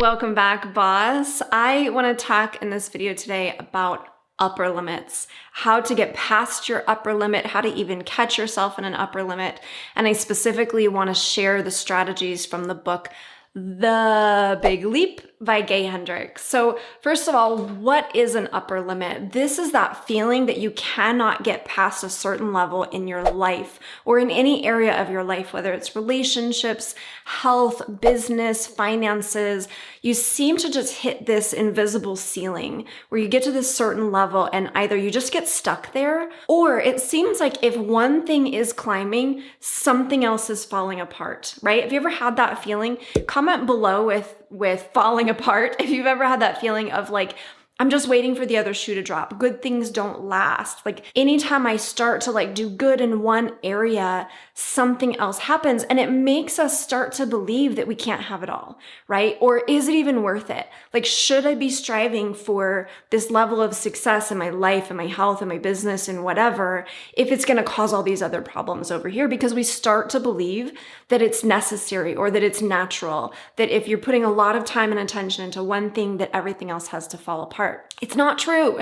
welcome back, boss. I want to talk in this video today about upper limits, how to get past your upper limit, how to even catch yourself in an upper limit. And I specifically want to share the strategies from the book, The Big Leap by Gay Hendricks. So first of all, what is an upper limit? This is that feeling that you cannot get past a certain level in your life or in any area of your life, whether it's relationships, health, business, finances. You seem to just hit this invisible ceiling where you get to this certain level and either you just get stuck there, or it seems like if one thing is climbing, something else is falling apart, right? Have you ever had that feeling? Comment below with falling apart if you've ever had that feeling of like, I'm just waiting for the other shoe to drop. Good things don't last. Like anytime I start to do good in one area, something else happens, and it makes us start to believe that we can't have it all, right? Or is it even worth it? Like, should I be striving for this level of success in my life and my health and my business and whatever, if it's going to cause all these other problems over here? Because we start to believe that it's necessary or that it's natural, that if you're putting a lot of time and attention into one thing, that everything else has to fall apart. It's not true.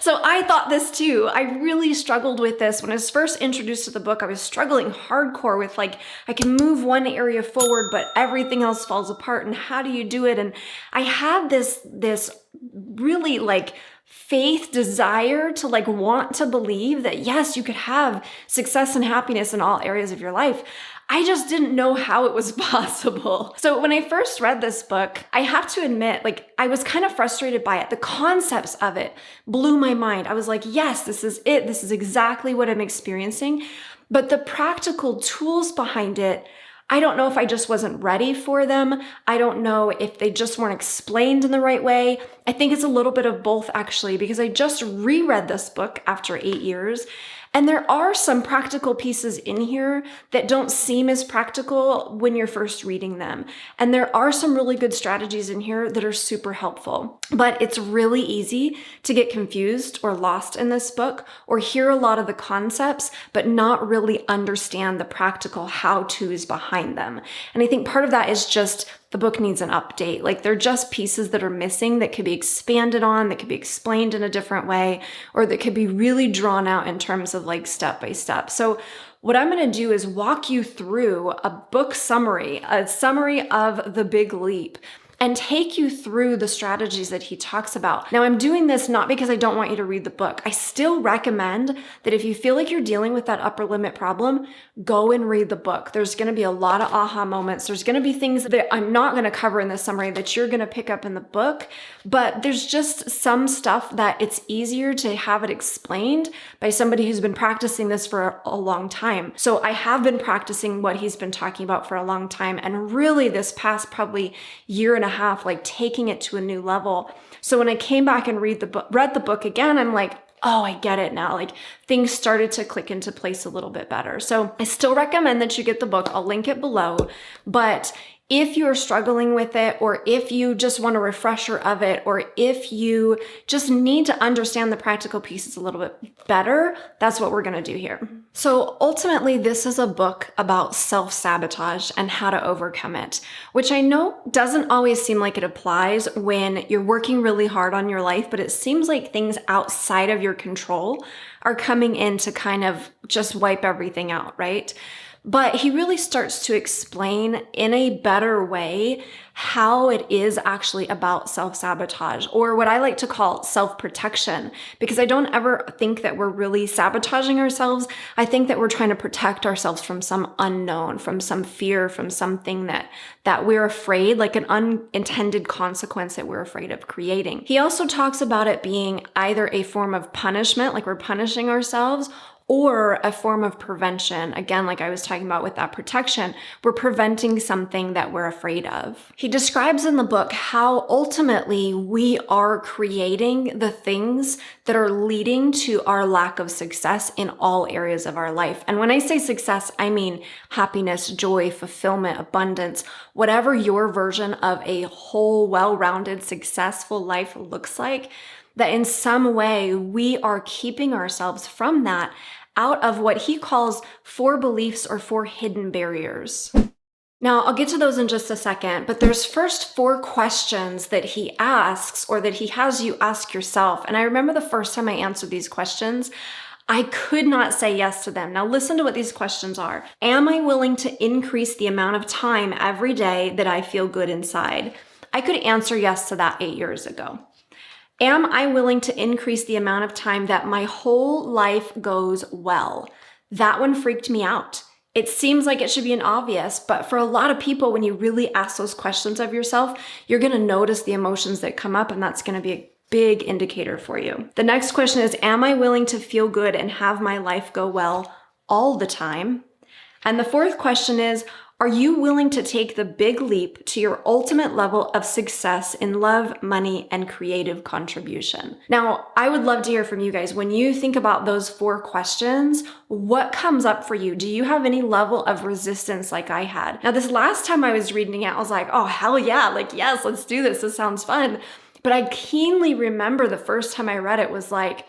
So I thought this too. I really struggled with this. When I was first introduced to the book, I was struggling hardcore with I can move one area forward, but everything else falls apart. And how do you do it? And I had this really faith desire to want to believe that yes, you could have success and happiness in all areas of your life. I just didn't know how it was possible. So when I first read this book, I have to admit, I was kind of frustrated by it. The concepts of it blew my mind. I was like, yes, this is it. This is exactly what I'm experiencing. But the practical tools behind it, I don't know if I just wasn't ready for them. I don't know if they just weren't explained in the right way. I think it's a little bit of both actually, because I just reread this book after 8 years. And there are some practical pieces in here that don't seem as practical when you're first reading them. And there are some really good strategies in here that are super helpful. But it's really easy to get confused or lost in this book or hear a lot of the concepts, but not really understand the practical how-tos behind them. And I think part of that is just the book needs an update. They're just pieces that are missing that could be expanded on, that could be explained in a different way, or that could be really drawn out in terms of step by step. So what I'm going to do is walk you through a book summary, a summary of The Big Leap, and take you through the strategies that he talks about. Now, I'm doing this not because I don't want you to read the book. I still recommend that if you feel like you're dealing with that upper limit problem, go and read the book. There's going to be a lot of aha moments. There's going to be things that I'm not going to cover in this summary that you're going to pick up in the book, but there's just some stuff that it's easier to have it explained by somebody who's been practicing this for a long time. So I have been practicing what he's been talking about for a long time, and really this past probably year and a half, taking it to a new level. So when I came back and read the book again, I'm like, oh, I get it now. Things started to click into place a little bit better. So I still recommend that you get the book. I'll link it below. But if you're struggling with it, or if you just want a refresher of it, or if you just need to understand the practical pieces a little bit better, that's what we're going to do here. So ultimately, this is a book about self-sabotage and how to overcome it, which I know doesn't always seem like it applies when you're working really hard on your life, but it seems like things outside of your control are coming in to kind of just wipe everything out, right? But he really starts to explain in a better way how it is actually about self-sabotage, or what I like to call self-protection, because I don't ever think that we're really sabotaging ourselves. I think that we're trying to protect ourselves from some unknown, from some fear, from something that we're afraid, like an unintended consequence that we're afraid of creating. He also talks about it being either a form of punishment, like we're punishing ourselves, or a form of prevention. Again, like I was talking about with that protection, we're preventing something that we're afraid of. He describes in the book how ultimately we are creating the things that are leading to our lack of success in all areas of our life. And when I say success, I mean happiness, joy, fulfillment, abundance, whatever your version of a whole, well-rounded, successful life looks like, that in some way we are keeping ourselves from that out of what he calls 4 beliefs or 4 hidden barriers. Now, I'll get to those in just a second, but there's first 4 questions that he asks or that he has you ask yourself. And I remember the first time I answered these questions, I could not say yes to them. Now, listen to what these questions are. Am I willing to increase the amount of time every day that I feel good inside? I could answer yes to that 8 years ago. Am I willing to increase the amount of time that my whole life goes well? That one freaked me out. It seems like it should be an obvious, but for a lot of people, when you really ask those questions of yourself, you're going to notice the emotions that come up, and that's going to be a big indicator for you. The next question is, am I willing to feel good and have my life go well all the time? And the fourth question is, are you willing to take the big leap to your ultimate level of success in love, money, and creative contribution? Now, I would love to hear from you guys. When you think about those 4 questions, what comes up for you? Do you have any level of resistance like I had? Now, this last time I was reading it, I was like, oh, hell yeah. Like, yes, let's do this. This sounds fun. But I keenly remember the first time I read it was like,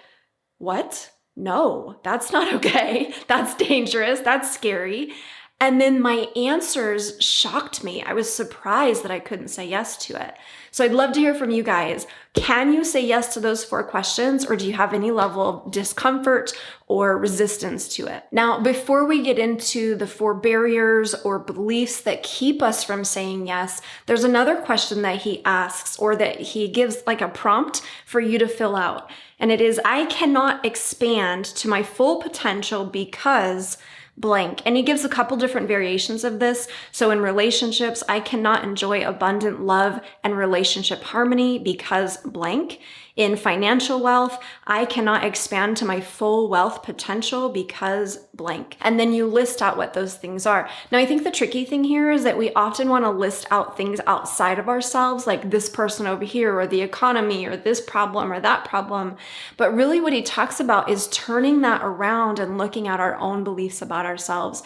what? No, that's not okay. That's dangerous. That's scary. And then my answers shocked me. I was surprised that I couldn't say yes to it. So I'd love to hear from you guys. Can you say yes to those 4 questions, or do you have any level of discomfort or resistance to it? Now, before we get into the 4 barriers or beliefs that keep us from saying yes, there's another question that he asks, or that he gives like a prompt for you to fill out. And it is, I cannot expand to my full potential because blank. And he gives a couple different variations of this. So in relationships, I cannot enjoy abundant love and relationship harmony because blank. In financial wealth, I cannot expand to my full wealth potential because blank. And then you list out what those things are. Now, I think the tricky thing here is that we often want to list out things outside of ourselves, like this person over here, or the economy, or this problem, or that problem. But really what he talks about is turning that around and looking at our own beliefs about ourselves.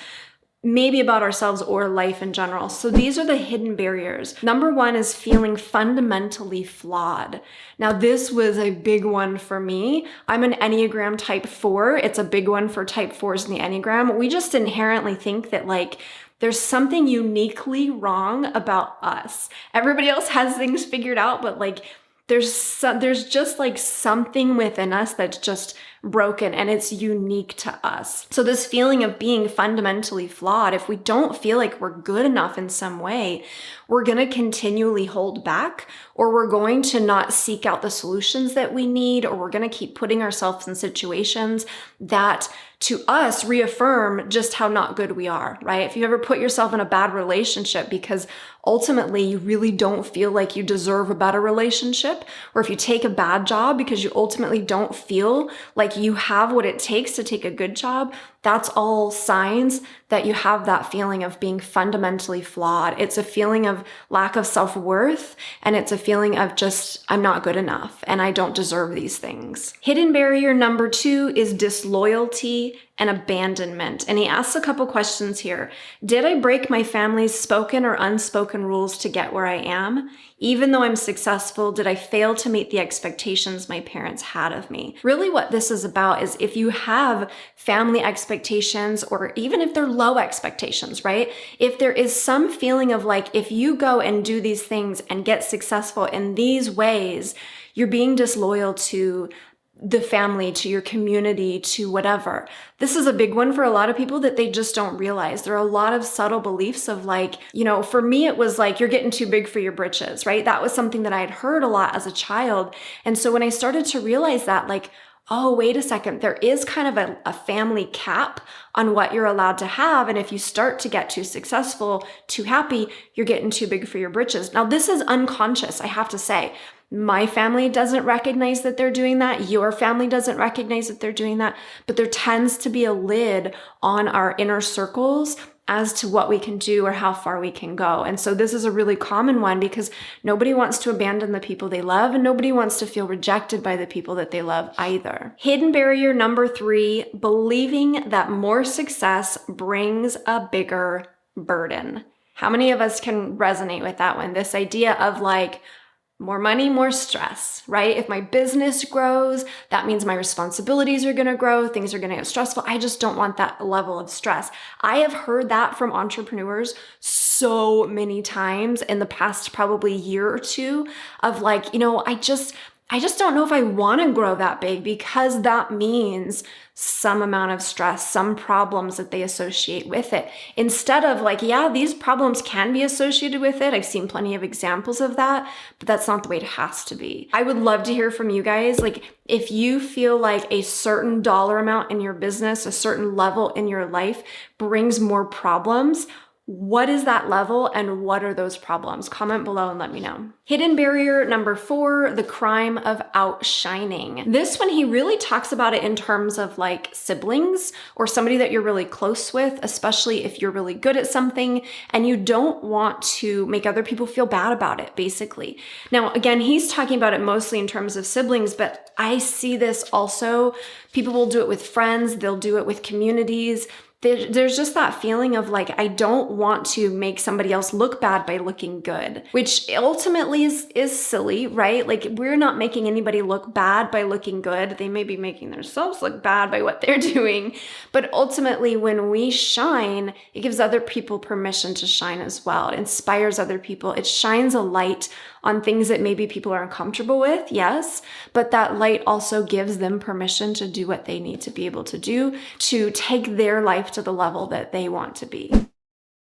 Maybe about ourselves or life in general. So these are the hidden barriers. Number 1 is feeling fundamentally flawed. Now, this was a big one for me. I'm an Enneagram type 4. It's a big one for type 4s in the Enneagram. We just inherently think that like there's something uniquely wrong about us. Everybody else has things figured out, but like there's just like something within us that's just broken, and it's unique to us. So this feeling of being fundamentally flawed, if we don't feel like we're good enough in some way, we're going to continually hold back, or we're going to not seek out the solutions that we need, or we're going to keep putting ourselves in situations that to us reaffirm just how not good we are, right? If you ever put yourself in a bad relationship because ultimately you really don't feel like you deserve a better relationship, or if you take a bad job because you ultimately don't feel like you have what it takes to take a good job, that's all signs that you have that feeling of being fundamentally flawed. It's a feeling of lack of self-worth, and it's a feeling of just, I'm not good enough and I don't deserve these things. Hidden barrier number 2 is disloyalty and abandonment. And he asks a couple questions here. Did I break my family's spoken or unspoken rules to get where I am? Even though I'm successful, did I fail to meet the expectations my parents had of me? Really what this is about is if you have family expectations, or even if they're low expectations, right? If there is some feeling of like, if you go and do these things and get successful in these ways, you're being disloyal to the family, to your community, to whatever. This is a big one for a lot of people that they just don't realize. There are a lot of subtle beliefs of like, for me, it was like, you're getting too big for your britches, right? That was something that I had heard a lot as a child. And so when I started to realize that, like, oh, wait a second, there is kind of a family cap on what you're allowed to have. And if you start to get too successful, too happy, you're getting too big for your britches. Now, this is unconscious, I have to say. My family doesn't recognize that they're doing that. Your family doesn't recognize that they're doing that. But there tends to be a lid on our inner circles as to what we can do or how far we can go. And so this is a really common one because nobody wants to abandon the people they love, and nobody wants to feel rejected by the people that they love either. Hidden barrier number 3, believing that more success brings a bigger burden. How many of us can resonate with that one? This idea of like, More money, more stress, right? If my business grows, that means my responsibilities are going to grow. Things are going to get stressful. I just don't want that level of stress. I have heard that from entrepreneurs so many times in the past probably year or two of like, I just don't know if I want to grow that big because that means some amount of stress, some problems that they associate with it. Instead of like, yeah, these problems can be associated with it. I've seen plenty of examples of that, but that's not the way it has to be. I would love to hear from you guys. Like, if you feel like a certain dollar amount in your business, a certain level in your life brings more problems, what is that level and what are those problems? Comment below and let me know. Hidden barrier number 4, the crime of outshining. This one, he really talks about it in terms of like siblings or somebody that you're really close with, especially if you're really good at something and you don't want to make other people feel bad about it, basically. Now, again, he's talking about it mostly in terms of siblings, but I see this also. People will do it with friends, they'll do it with communities. There's just that feeling of like, I don't want to make somebody else look bad by looking good, which ultimately is silly, right? Like, we're not making anybody look bad by looking good. They may be making themselves look bad by what they're doing. But ultimately, when we shine, it gives other people permission to shine as well. It inspires other people. It shines a light on things that maybe people are uncomfortable with, yes, but that light also gives them permission to do what they need to be able to do, to take their life to the level that they want to be.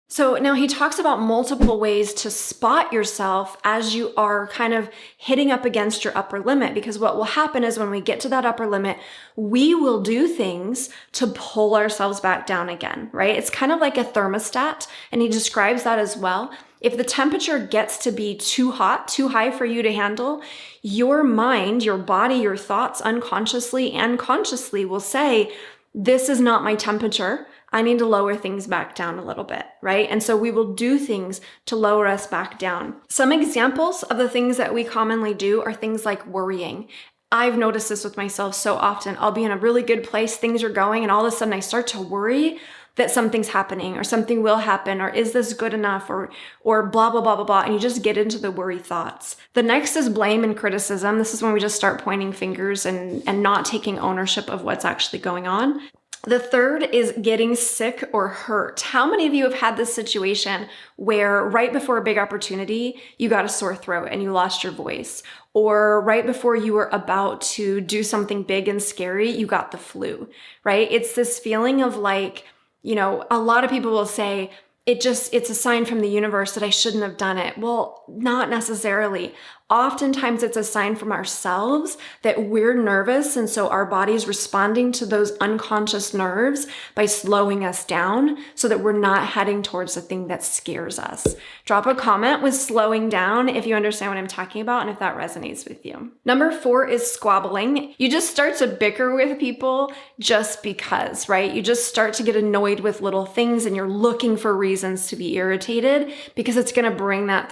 So now he talks about multiple ways to spot yourself as you are kind of hitting up against your upper limit, because what will happen is when we get to that upper limit, we will do things to pull ourselves back down again, right? It's kind of like a thermostat, and he describes that as well. If the temperature gets to be too hot, too high for you to handle, your mind, your body, your thoughts unconsciously and consciously will say, this is not my temperature. I need to lower things back down a little bit, right? And so we will do things to lower us back down. Some examples of the things that we commonly do are things like worrying. I've noticed this with myself so often. I'll be in a really good place, things are going, and all of a sudden I start to worry that something's happening or something will happen, or is this good enough, or blah, blah, blah, blah, blah. And you just get into the worry thoughts. The next is blame and criticism. This is when we just start pointing fingers and not taking ownership of what's actually going on. The third is getting sick or hurt. How many of you have had this situation where right before a big opportunity, you got a sore throat and you lost your voice? Or right before you were about to do something big and scary, you got the flu, right? It's this feeling of like, a lot of people will say, it's a sign from the universe that I shouldn't have done it. Well, not necessarily. Oftentimes it's a sign from ourselves that we're nervous, and so our body's responding to those unconscious nerves by slowing us down so that we're not heading towards the thing that scares us. Drop a comment with slowing down if you understand what I'm talking about and if that resonates with you. Number 4 is squabbling. You just start to bicker with people just because, right? You just start to get annoyed with little things and you're looking for reasons to be irritated because it's going to bring that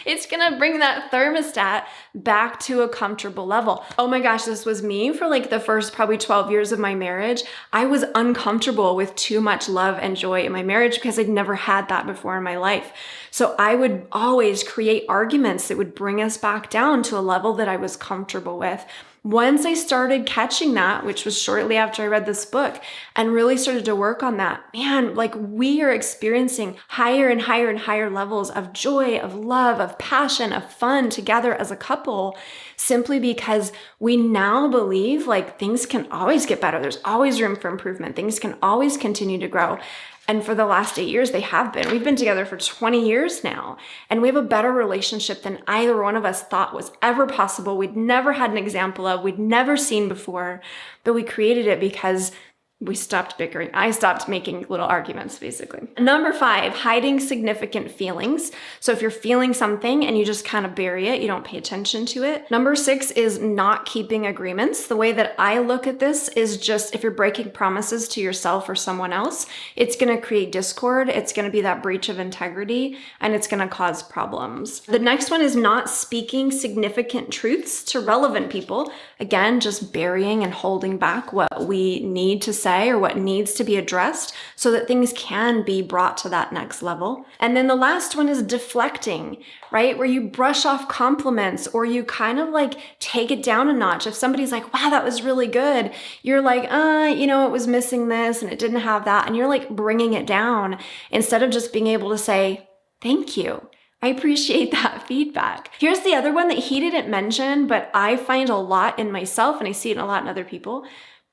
it's going to bring that thermostat back to a comfortable level. Oh my gosh, this was me for like the first probably 12 years of my marriage. I was uncomfortable with too much love and joy in my marriage because I'd never had that before in my life. So I would always create arguments that would bring us back down to a level that I was comfortable with. Once I started catching that, which was shortly after I read this book, and really started to work on that, man, like we are experiencing higher and higher and higher levels of joy, of love, of passion, of fun together as a couple, simply because we now believe like things can always get better. There's always room for improvement. Things can always continue to grow. And for the last 8 years, they have been. We've been together for 20 years now, and we have a better relationship than either one of us thought was ever possible. We'd never had an example of, we'd never seen before, but we created it because we stopped bickering. I stopped making little arguments, basically. Number 5, hiding significant feelings. So if you're feeling something and you just kind of bury it, you don't pay attention to it. Number 6 is not keeping agreements. The way that I look at this is just if you're breaking promises to yourself or someone else, it's going to create discord. It's going to be that breach of integrity, and it's going to cause problems. The next one is not speaking significant truths to relevant people. Again, just burying and holding back what we need to say say or what needs to be addressed so that things can be brought to that next level. And then the last one is deflecting, right? Where you brush off compliments or you kind of like take it down a notch. If somebody's like, wow, that was really good, you're like, it was missing this and it didn't have that. And you're like bringing it down instead of just being able to say, thank you. I appreciate that feedback. Here's the other one that he didn't mention, but I find a lot in myself and I see it a lot in other people.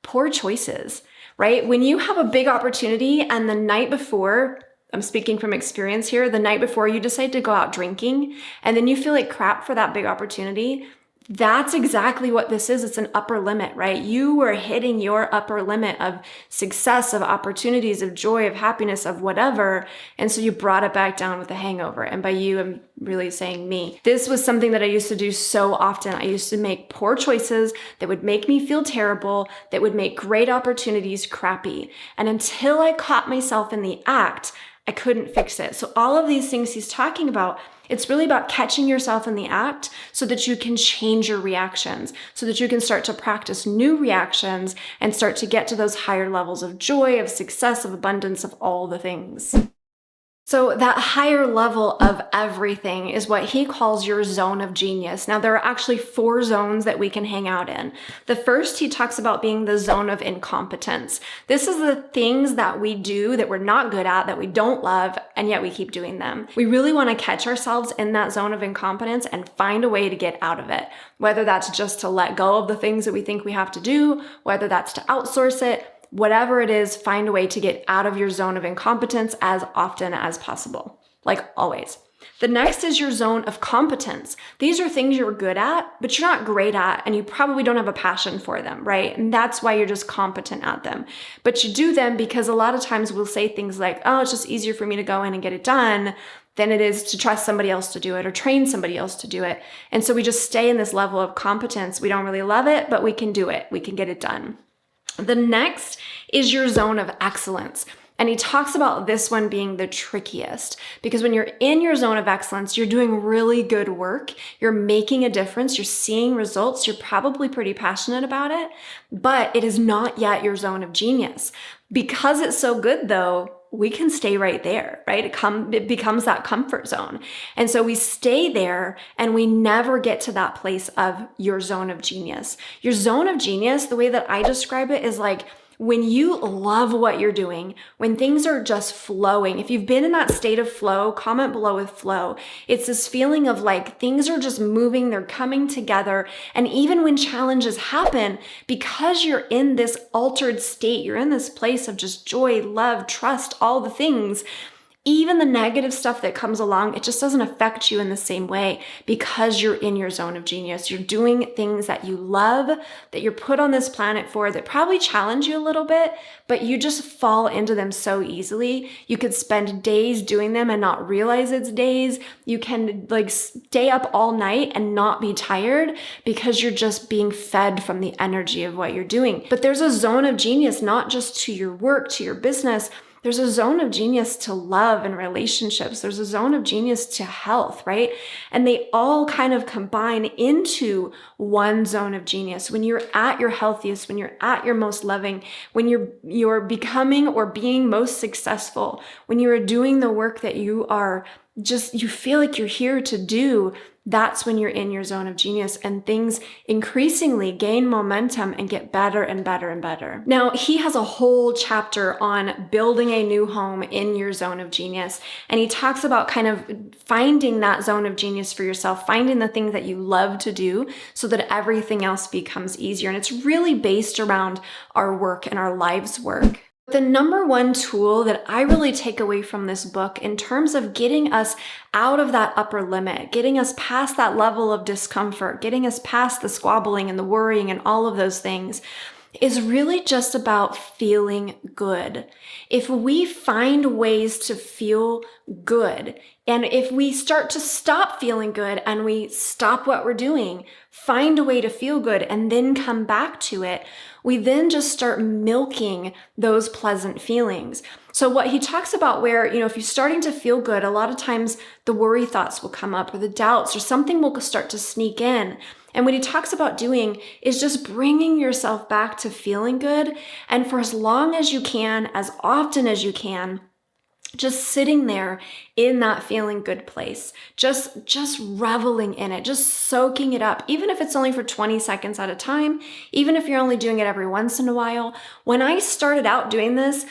Poor choices, right? When you have a big opportunity and the night before, I'm speaking from experience here, the night before you decide to go out drinking and then you feel like crap for that big opportunity, that's exactly what this is. It's an upper limit, right? You were hitting your upper limit of success, of opportunities, of joy, of happiness, of whatever. And so you brought it back down with a hangover. And by you, I'm really saying me. This was something that I used to do so often. I used to make poor choices that would make me feel terrible, that would make great opportunities crappy. And until I caught myself in the act, I couldn't fix it. So all of these things he's talking about, it's really about catching yourself in the act so that you can change your reactions, so that you can start to practice new reactions and start to get to those higher levels of joy, of success, of abundance, of all the things. So that higher level of everything is what he calls your zone of genius. Now, there are actually 4 zones that we can hang out in. The first, he talks about being the zone of incompetence. This is the things that we do that we're not good at, that we don't love, and yet we keep doing them. We really want to catch ourselves in that zone of incompetence and find a way to get out of it. Whether that's just to let go of the things that we think we have to do, whether that's to outsource it, whatever it is, find a way to get out of your zone of incompetence as often as possible, like always. The next is your zone of competence. These are things you're good at, but you're not great at, and you probably don't have a passion for them, right? And that's why you're just competent at them. But you do them because a lot of times we'll say things like, oh, it's just easier for me to go in and get it done than it is to trust somebody else to do it or train somebody else to do it. And so we just stay in this level of competence. We don't really love it, but we can do it. We can get it done. The next is your zone of excellence. And he talks about this one being the trickiest because when you're in your zone of excellence, you're doing really good work. You're making a difference. You're seeing results. You're probably pretty passionate about it, but it is not yet your zone of genius. Because it's so good though, we can stay right there, right? It becomes that comfort zone. And so we stay there and we never get to that place of your zone of genius. Your zone of genius, the way that I describe it is like when you love what you're doing, when things are just flowing. If you've been in that state of flow, comment below with flow. It's this feeling of like things are just moving, they're coming together. And even when challenges happen, because you're in this altered state, you're in this place of just joy, love, trust, all the things, even the negative stuff that comes along, it just doesn't affect you in the same way because you're in your zone of genius. You're doing things that you love, that you're put on this planet for, that probably challenge you a little bit, but you just fall into them so easily. You could spend days doing them and not realize it's days. You can like stay up all night and not be tired because you're just being fed from the energy of what you're doing. But there's a zone of genius, not just to your work, to your business. There's a zone of genius to love and relationships. There's a zone of genius to health, right? And they all kind of combine into one zone of genius. When you're at your healthiest, when you're at your most loving, when you're becoming or being most successful, when you're doing the work that you feel like you're here to do, that's when you're in your zone of genius and things increasingly gain momentum and get better and better and better. Now, he has a whole chapter on building a new home in your zone of genius. And he talks about kind of finding that zone of genius for yourself, finding the things that you love to do so that everything else becomes easier. And it's really based around our work and our life's work. The number one tool that I really take away from this book in terms of getting us out of that upper limit, getting us past that level of discomfort, getting us past the squabbling and the worrying and all of those things, is really just about feeling good. If we find ways to feel good, and if we start to stop feeling good and we stop what we're doing, find a way to feel good and then come back to it, we then just start milking those pleasant feelings. So what he talks about where, if you're starting to feel good, a lot of times the worry thoughts will come up or the doubts or something will start to sneak in. And what he talks about doing is just bringing yourself back to feeling good. And for as long as you can, as often as you can, just sitting there in that feeling good place, just reveling in it, just soaking it up, even if it's only for 20 seconds at a time, even if you're only doing it every once in a while. When I started out doing this,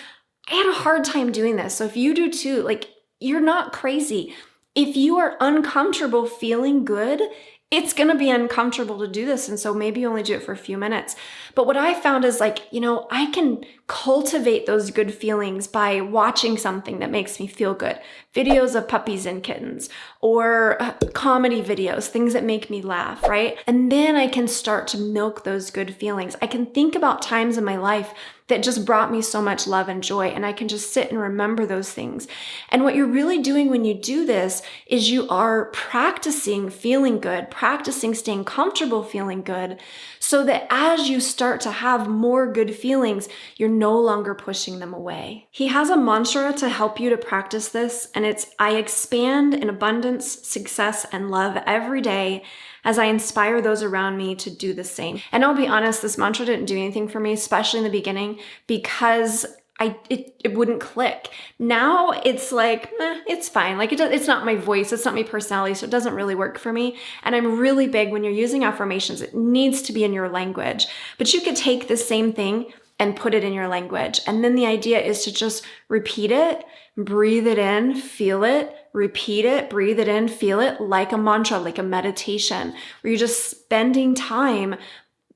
I had a hard time doing this. So if you do too, like, you're not crazy. If you are uncomfortable feeling good, it's going to be uncomfortable to do this. And so maybe you only do it for a few minutes. But what I found is, like, I can cultivate those good feelings by watching something that makes me feel good. Videos of puppies and kittens, or comedy videos, things that make me laugh, right? And then I can start to milk those good feelings. I can think about times in my life that just brought me so much love and joy, and I can just sit and remember those things. And what you're really doing when you do this is you are practicing feeling good, practicing staying comfortable feeling good, so that as you start to have more good feelings, you're no longer pushing them away. He has a mantra to help you to practice this, and it's, I expand in abundance, success, and love every day as I inspire those around me to do the same. And I'll be honest, this mantra didn't do anything for me, especially in the beginning, because it wouldn't click. Now it's like, it's fine. Like, it's not my voice, it's not my personality, so it doesn't really work for me. And I'm really big, when you're using affirmations, it needs to be in your language. But you could take the same thing and put it in your language. And then the idea is to just repeat it, breathe it in, feel it, repeat it, breathe it in, feel it, like a mantra, like a meditation, where you're just spending time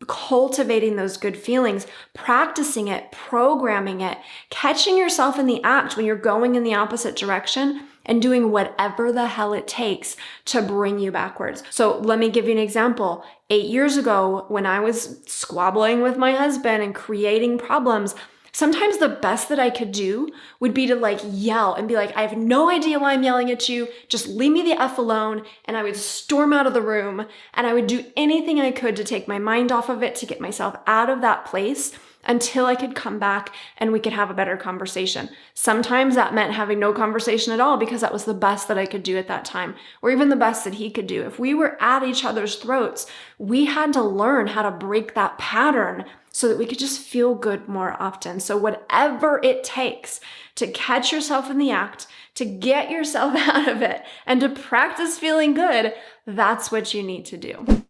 cultivating those good feelings, practicing it, programming it, catching yourself in the act when you're going in the opposite direction, and doing whatever the hell it takes to bring you backwards. So let me give you an example. 8 years ago, when I was squabbling with my husband and creating problems, sometimes the best that I could do would be to, like, yell and be like, I have no idea why I'm yelling at you. Just leave me the F alone. And I would storm out of the room, and I would do anything I could to take my mind off of it, to get myself out of that place until I could come back and we could have a better conversation. Sometimes that meant having no conversation at all, because that was the best that I could do at that time, or even the best that he could do. If we were at each other's throats, we had to learn how to break that pattern so that we could just feel good more often. So whatever it takes to catch yourself in the act, to get yourself out of it, and to practice feeling good, that's what you need to do.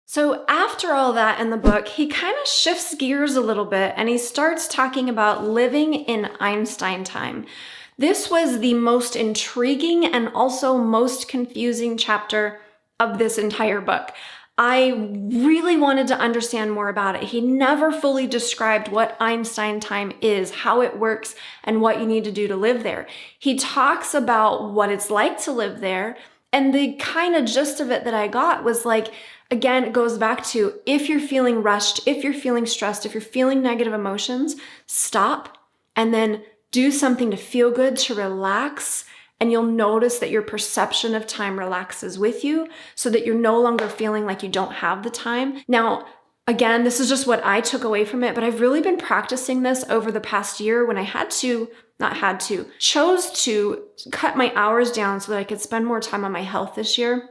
So after all that in the book, he kind of shifts gears a little bit, and he starts talking about living in Einstein time. This was the most intriguing and also most confusing chapter of this entire book. I really wanted to understand more about it. He never fully described what Einstein time is, how it works, and what you need to do to live there. He talks about what it's like to live there, and the kind of gist of it that I got was, like, again, it goes back to, if you're feeling rushed, if you're feeling stressed, if you're feeling negative emotions, stop and then do something to feel good, to relax. And you'll notice that your perception of time relaxes with you, so that you're no longer feeling like you don't have the time. Now, again, this is just what I took away from it, but I've really been practicing this over the past year, when I chose to cut my hours down so that I could spend more time on my health this year.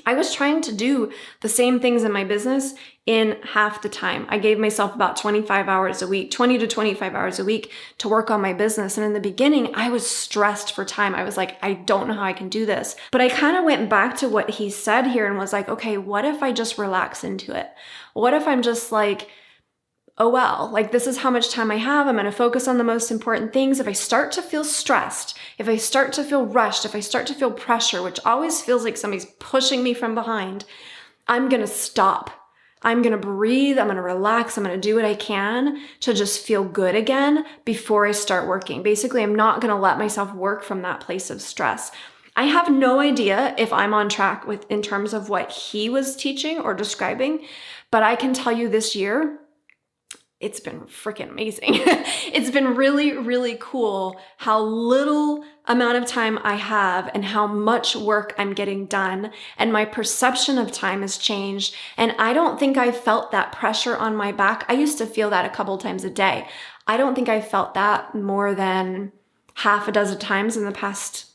I was trying to do the same things in my business in half the time. I gave myself about 25 hours a week, 20 to 25 hours a week to work on my business. And in the beginning, I was stressed for time. I was like, I don't know how I can do this. But I kind of went back to what he said here and was like, okay, what if I just relax into it? What if I'm just like, oh well, like, this is how much time I have. I'm going to focus on the most important things. If I start to feel stressed, if I start to feel rushed, if I start to feel pressure, which always feels like somebody's pushing me from behind, I'm going to stop. I'm going to breathe. I'm going to relax. I'm going to do what I can to just feel good again before I start working. Basically, I'm not going to let myself work from that place of stress. I have no idea if I'm on track in terms of what he was teaching or describing, but I can tell you this year, it's been freaking amazing. It's been really, really cool how little amount of time I have and how much work I'm getting done. And my perception of time has changed. And I don't think I felt that pressure on my back. I used to feel that a couple times a day. I don't think I felt that more than half a dozen times in the past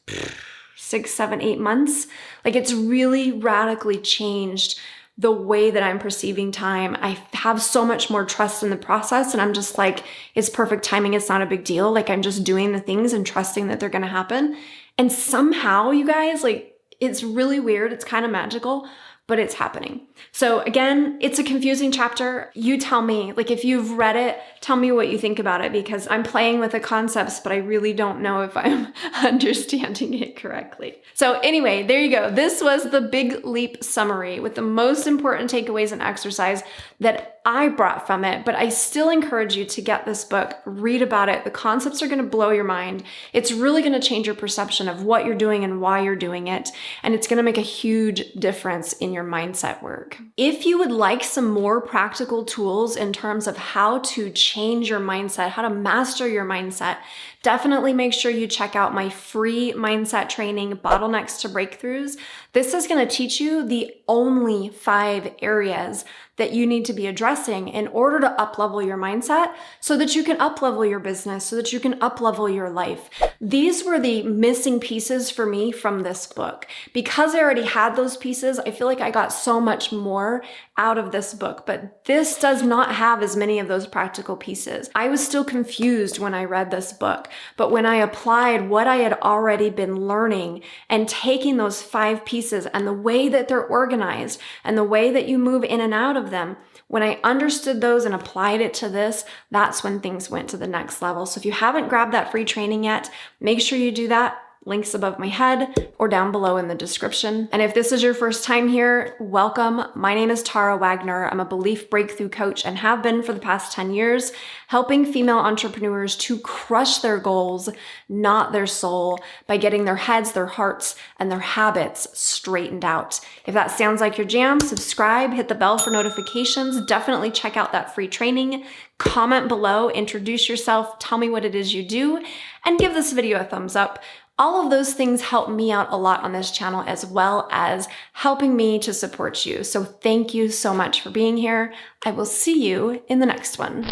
6, 7, 8 months. Like, it's really radically changed the way that I'm perceiving time. I have so much more trust in the process, and I'm just like, it's perfect timing. It's not a big deal. Like, I'm just doing the things and trusting that they're going to happen. And somehow, you guys, like, it's really weird. It's kind of magical, but it's happening. So again, it's a confusing chapter. You tell me, like, if you've read it, tell me what you think about it, because I'm playing with the concepts, but I really don't know if I'm understanding it correctly. So anyway, there you go. This was the Big Leap summary with the most important takeaways and exercise that I brought from it, but I still encourage you to get this book, read about it. The concepts are going to blow your mind. It's really going to change your perception of what you're doing and why you're doing it. And it's going to make a huge difference in your mindset work. If you would like some more practical tools in terms of how to change your mindset, how to master your mindset, definitely make sure you check out my free mindset training, Bottlenecks to Breakthroughs. This is going to teach you the only 5 areas that you need to be addressing in order to uplevel your mindset so that you can uplevel your business, so that you can uplevel your life. These were the missing pieces for me from this book. Because I already had those pieces, I feel like I got so much more out of this book, but this does not have as many of those practical pieces. I was still confused when I read this book, but when I applied what I had already been learning and taking those 5 pieces and the way that they're organized and the way that you move in and out of them, when I understood those and applied it to this, that's when things went to the next level. So if you haven't grabbed that free training yet, make sure you do that. Links above my head or down below in the description. And if this is your first time here, welcome. My name is Tara Wagner. I'm a belief breakthrough coach and have been for the past 10 years, helping female entrepreneurs to crush their goals, not their soul, by getting their heads, their hearts, and their habits straightened out. If that sounds like your jam, subscribe, hit the bell for notifications. Definitely check out that free training. Comment below, introduce yourself, tell me what it is you do, and give this video a thumbs up. All of those things help me out a lot on this channel, as well as helping me to support you. So thank you so much for being here. I will see you in the next one.